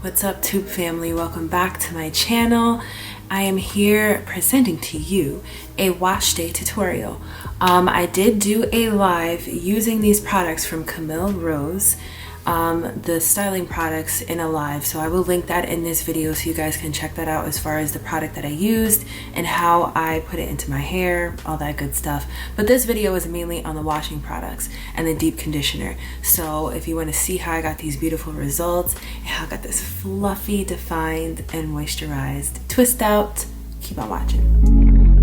What's up, Tube family? Welcome back to my channel. I am here presenting to you a wash day tutorial. I did do a live using these products from Camille Rose, the styling products in a live, so I will link that in this video so you guys can check that out as far as the product that I used and how I put it into my hair, all that good stuff. But this video is mainly on the washing products and the deep conditioner. So if you want to see how I got these beautiful results and how I got this fluffy, defined, and moisturized twist out, keep on watching.